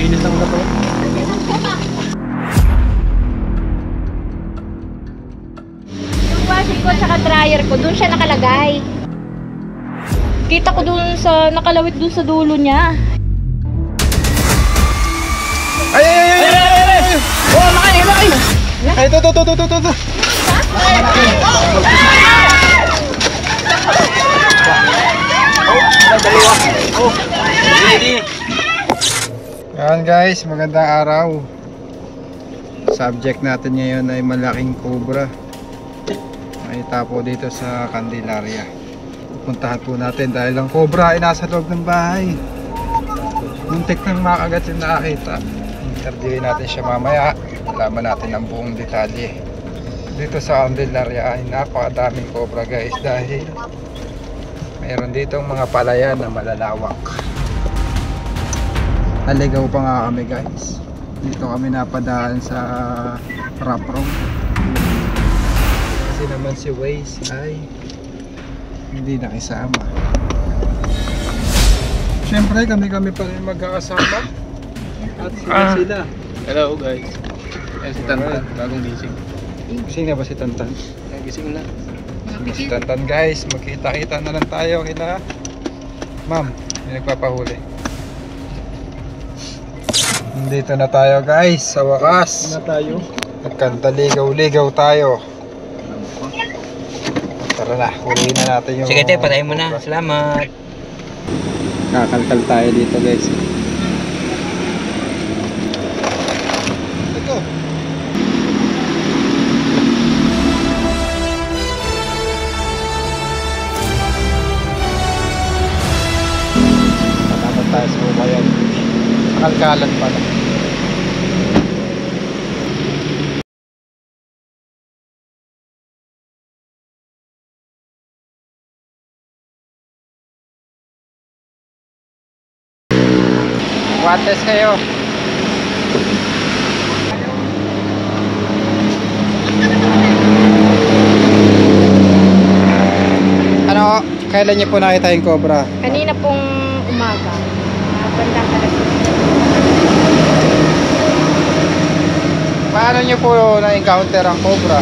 Linis lang na to. Yung washing ko at saka dryer ko, dun siya nakalagay. Kita ko dun sa, nakalawit dun sa dulo niya. Ay! Oh, makain! Ay, ito. Yan guys, magandang araw. Subject natin ngayon ay malaking cobra. Nakita po dito sa Candelaria. Pupuntahan po natin dahil ang cobra ay nasa loob ng bahay. Muntik nang makagat yung nakakita. Interviewin natin siya mamaya. Alaman natin ang buong detalye. Dito sa Candelaria ay napakadaming cobra guys dahil mayroon ditong mga palayan na malalawak. Naligaw pa nga kami guys. Dito kami napadaan sa Raprong. Kasi naman si Waze ay hindi nakisama. Siyempre kami pa rin magkakasama. At sila. Hello guys. Ayan si Tantan, bagong gising. Gising na ba si Tantan? Ayan, gising na. Si Tantan guys, magkita-kita na lang tayo kina Ma'am, may nagpapahuli. Dito na tayo guys, sa wakas. Na tayo. Nagkantaligaw-ligaw tayo. Tara na, huliin na natin yung... Sige te, patayin mo na. Salamat. Kakalkal tayo dito guys. Ito. Patapos tayo sa umayan. Kalkalan pala. Guantes kayo. Ano, kailan niyo po nakita yung cobra? Kanina pong umaga. Bandang alas. Paano niyo po na-encounter ang cobra?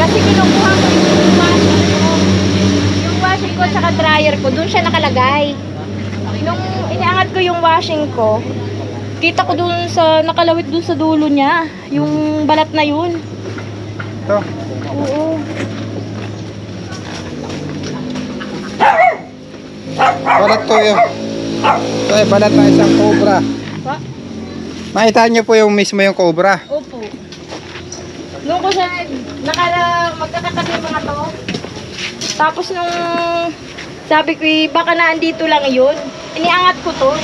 Kasi kinukuha ko yung washing ko. Yung washing ko at saka dryer ko, dun siya nakalagay. Nung iniangat ko yung washing ko, kita ko dun sa, nakalawit dun sa dulo niya. Yung balat na yun. Ito. Oo. Balat to yun. Ito ay balat na isang cobra. Pa? Makita niyo po yung mismo yung cobra. Opo. Nung ko siya, magkakatabi yung mga to. Tapos nung sabi ko, baka na andito lang yun. Iniangat ko to.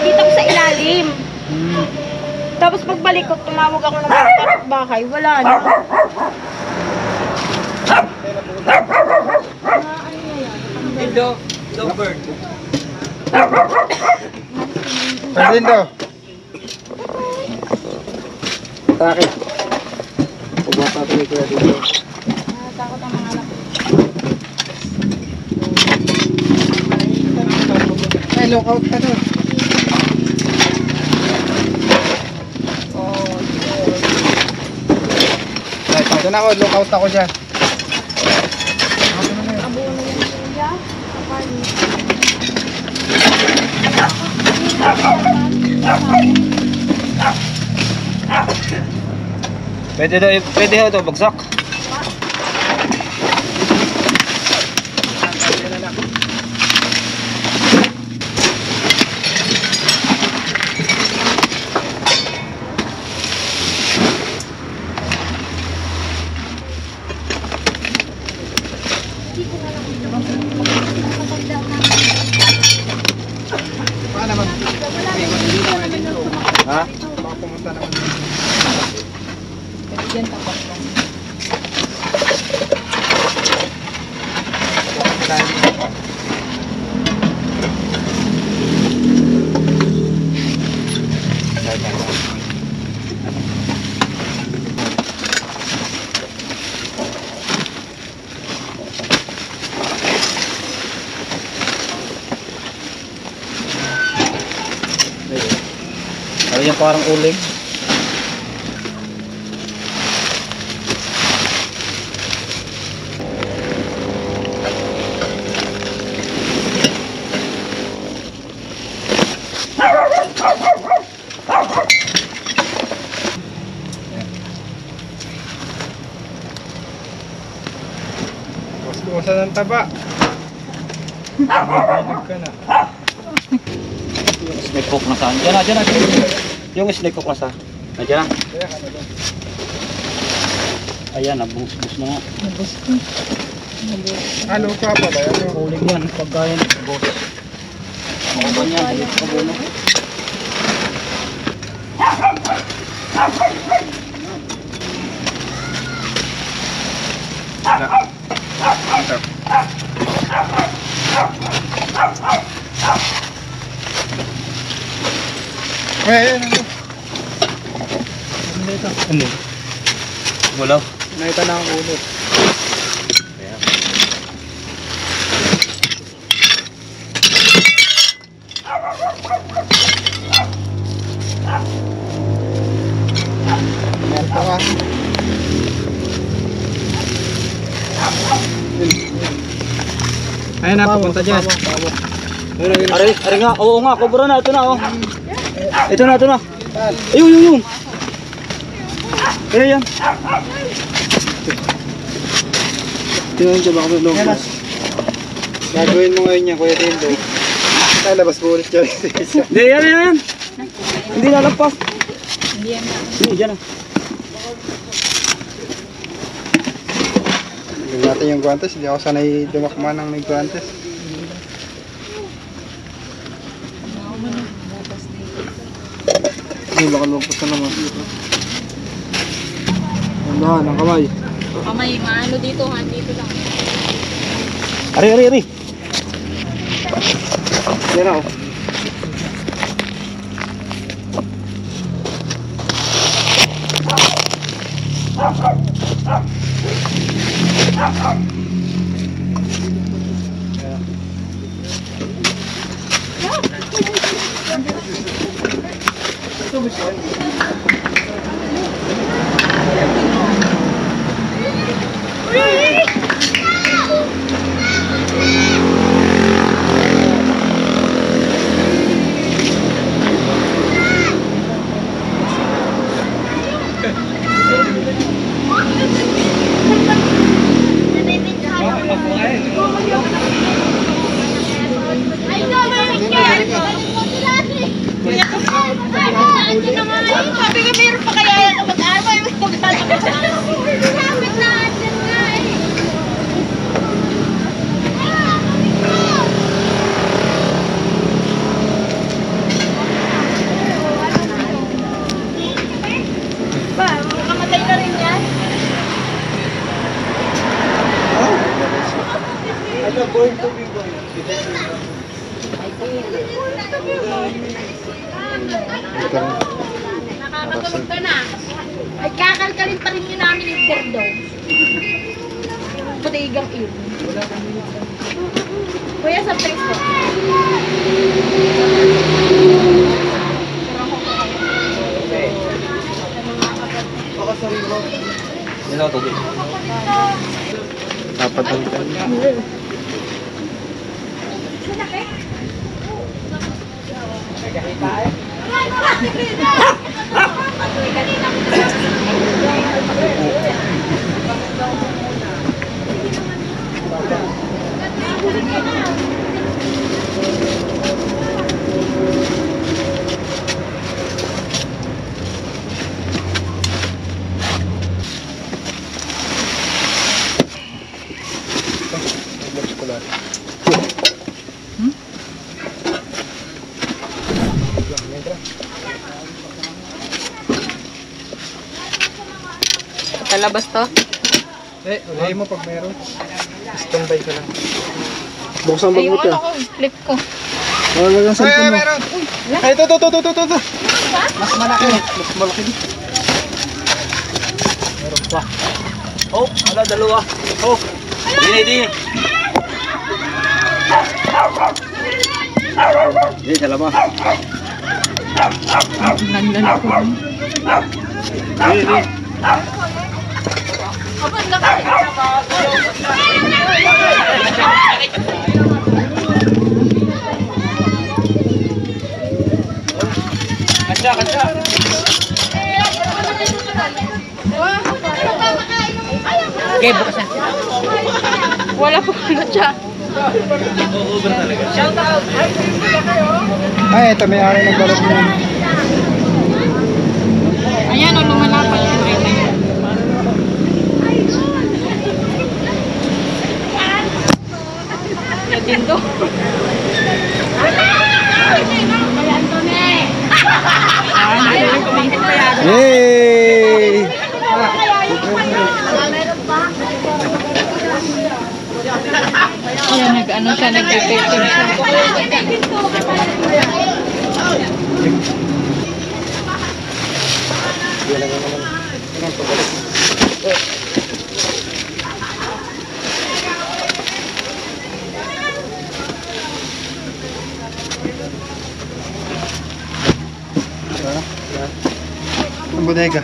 Kita ko sa ilalim. Tapos pagbalik ko, tumawag ako ng kapitbahay. Wala na. Hello, bird. Perdindo. Taki. Pagwapa ko dito dito. Takot ang mga anak. Ay, lookout ka doon. Ay, pagod na ako, lookout ako dyan. Abo na yan siya. Pwede ho ito, bagsak. Paano naman? Ha? Baka pumunta naman. Yan tapos lang. Ano yung parang uling? Buwasan ng taba. Mabilig ka na. Yung snake hook na saan? Diyan na, diyan na. Yung snake hook na saan? Nandiyan na. Ayan, nabus-bus na nga. Ano ka pala? Ano? Uling yan, pagkaya ng bus. Ano ba yan? Ano? Ayan, ano? Ano? Wala. Nakita na ang ulo. Meron ka. Ayan na, papunta dyan. Ari nga, oo nga, kubra na, ito na oh. Ito na, ito na. Ayun. Ayan. Tingnan dyan, baka may lumabas. Gagawin mo ngayon yan, Kuya Tindo. Lalabas mo ulit dyan. Hindi, yan. Hindi lalagpas. Hindi, dyan na. Gawin natin yung guantes, hindi ako sanay dumakma ng may guantes. Hindi, baka lumabas na naman. Tandahan, ang kamay. Kamay, maano dito, dito lang. Ari. Yan na, oh. Sabi ko, mayroon pa kaya yan mag-arma. Kapit na dyan nga eh. Ba, makamatay na rin yan. Ano, going to be going. Nakakatulog ka na. Ay, kakalkalin pa rin yun namin yung bordo. Putigang yun. Kuya, sa place ko. Yan ako, tubig. Dapat ang kanya. Talabas to? Ulayin mo pag meron. Standby ka lang. Buksan Ay, yung ano ko, flip ko. Wala lang cellphone mo. Meron! Ay, ito. Mas malaki. Mas malaki. Meron pa. Oh, wala, dalawa. Oh, di. Di, dalawa. Okay, bukas na. Wala po ano siya. Ay, ito may ari ng balot mo. Ayan o, lumalapad. Makita niyo. Natindo. Yay! Ayan, nag-ano siya, nag-detective siya. Ang bodega.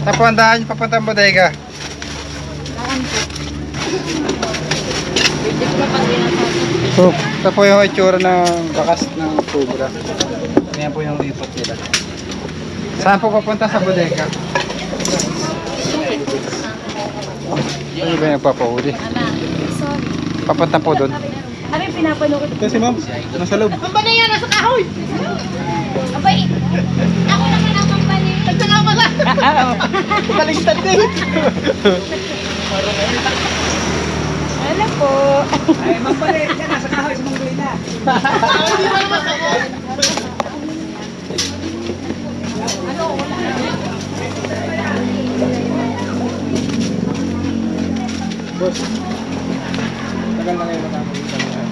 Tapuandahan yung papuntang bodega. So, ito po yung itsura ng bakas ng cobra. Ayan po yung lipat nila. Saan po papunta sa bodega? Ano ba yung papahuli? Papunta po doon. Ano yung pinapanood? Ito si ma'am, nasa loob. Ang banay yan, nasa kahoy! Abay, ako naman ang kampanya. Nagtanga pa lang! Baliktad din! Alam po. Ay, magbalik. Yan, nasa kahoy sa mga na. Hindi mo naman ako. Boss, tagal na ngayon nakakita niya.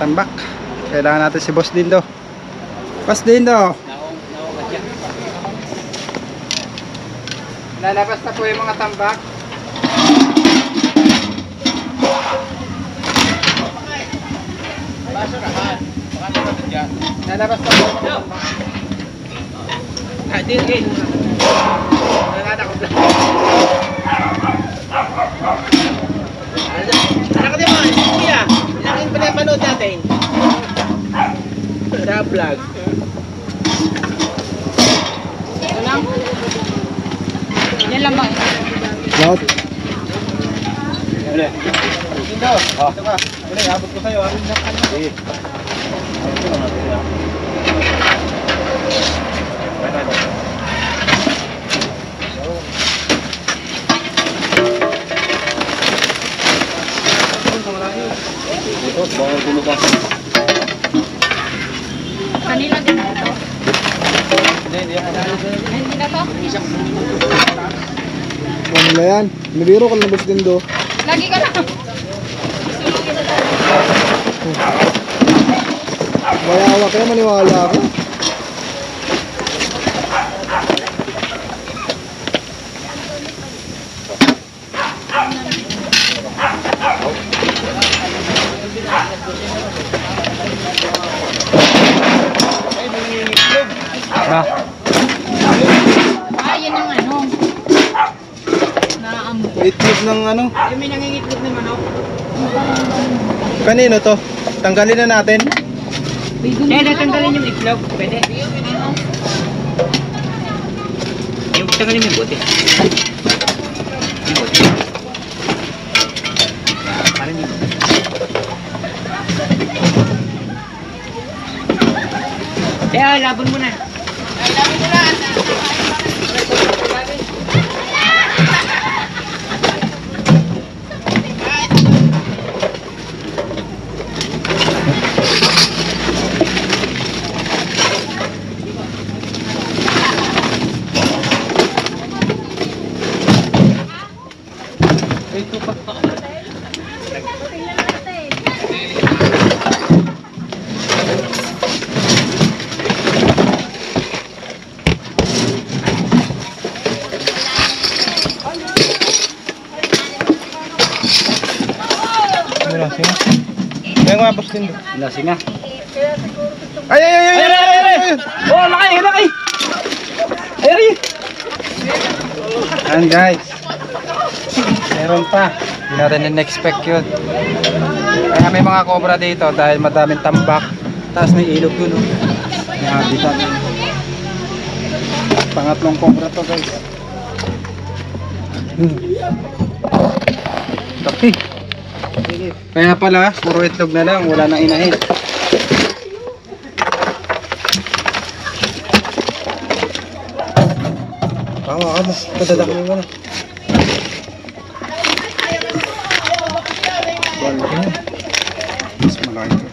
Tambak. Kailangan natin si Boss Dindo. Boss Dindo! Lalabas na po yung mga tambak. Lalabas na po yung mga tambak. Anak ko din mo, kuya. Laking pinapanood natin. Sa vlog. Ito lang. Yan lang ba? Lahat. Dindo! Ito ka. Uli, abot ko sa'yo. Sige. Ito, bawal tulugan. Kanila din na ito. Hindi Hindi na to. Ano na yan? Nabiro ka na Boss Dindo. Lagi ka lang. Mayawa kaya maniwala ka. Yan ang ano. Naamoy. Itlog ng ano? Yung may nangingitlog ng manok. Kanino to? Tanggalin na natin. Kaya natanggalin yung itlog. Pwede. Yung tanggalin yung bote. Yung bote. Parang yung bote. Kaya labon mo na. Labon mo na. Kaya nga, boss din. Lasing nga. Ay! Oh, laki! Ay! Ayan guys. Meron pa. Hindi natin in-expect yun. Kaya may mga cobra dito dahil madaming tambak. Taas may ilog dun, oh. May habitat. Pangatlong cobra to guys. Laki. Kaya pala, puro itlog na lang, wala nang inahin. Ano? Kadadaki mo na. Mas malaki ito.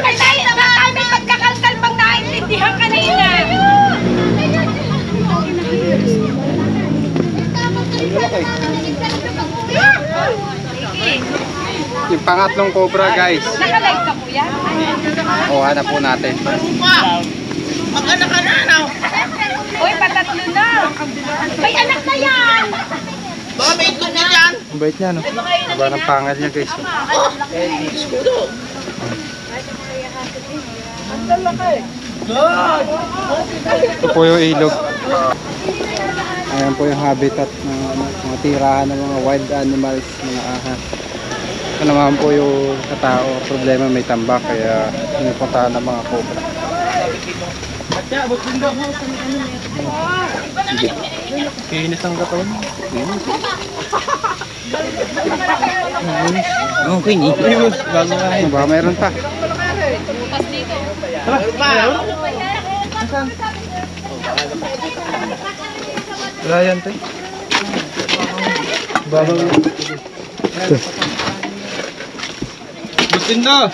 Ay, tayo na nga kami pagkakalkal pang naintindihan kanina. Yung pangatlong cobra guys. Nakalive ka, kuya? O, hanap po natin. Mag-anak ka na, ano? Uy, patatlo na. May anak na yan. Baka may itlog na dyan. Ang bait niya, no? Aba ng pangal niya guys. Ito po yung ilog. Ayan po yung habitat ng mga tirahan ng mga wild animals, mga ahas. Ito naman po yung katao. Problema may tambak kaya pinupuntahan ng mga cobra. Kinis ang katawan. Okay, ni. Ba, meron pa. Wala yan, te. Babaw. Bustin na.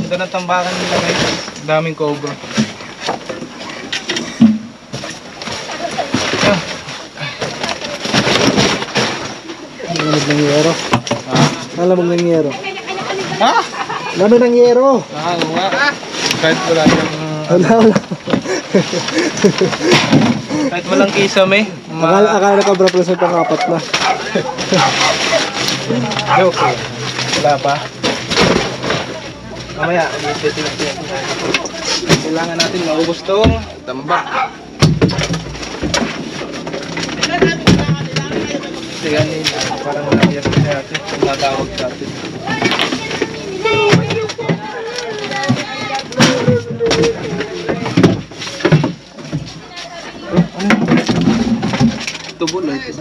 Ganda ng tambakan nila guys. Daming cobra. Lamig ng yero. Lamig ng yero. Ha? Lamig ng yero. Oo nga. Kahit wala yung... Wala. Kahit walang kisame. Akala ka bro, plus may pang-apat na. Joke. Wala pa. Mamaya, kailangan natin maubos tong tambak. Tingnan nila, parang nangyayas sa atin. Natawag sa atin. Tubo na ito.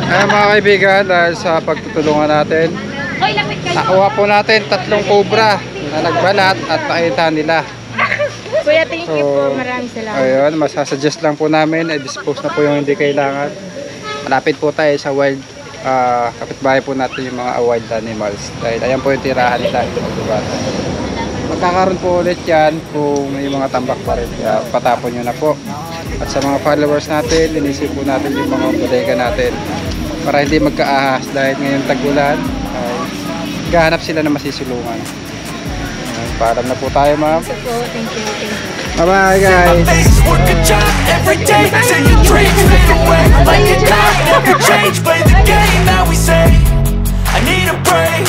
Ayan mga kaibigan, dahil sa pagtutulungan natin, Hoy, lapit kayo. nakuha po natin 3 cobra na nagbalat at nakita nila. Kuya, thank you So, po. Maraming salamat. ayun, masasuggest lang po namin, i-dispose na po yung hindi kailangan. Malapit po tayo sa wild, kapitbahay po natin yung mga wild animals. Dahil ayan po yung tirahan nila, yung magbabata. Magkakaroon po ulit yan kung may mga tambak pa rin. Kaya patapon nyo na po. At sa mga followers natin, inisip po natin yung mga bodega natin para hindi magkaahas dahil ngayon tag-ulan ay gahanap sila na masisulungan. Paalam na po tayo, ma'am. Thank you. Bye bye guys. Work a job every day till your dreams fade away. Like it not, never change. Play the game that we say. I need a break.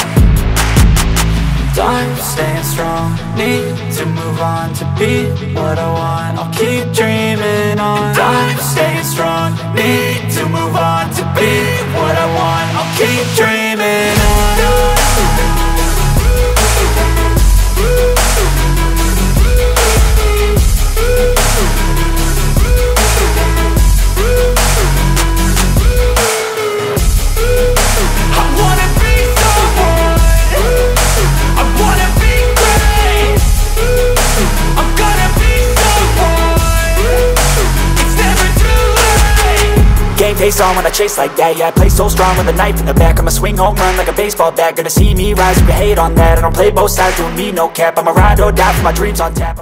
I'm staying strong. Need to move on to be what I want. I'll keep dreaming on. I'm staying strong. Need to move on to be what I want. I'll keep dreaming on. face on when I chase like that. Yeah, I play so strong with a knife in the back. I'ma swing home run like a baseball bat. Gonna see me rise, you can hate on that. I don't play both sides, doing me no cap. I'ma ride or die for my dreams on tap.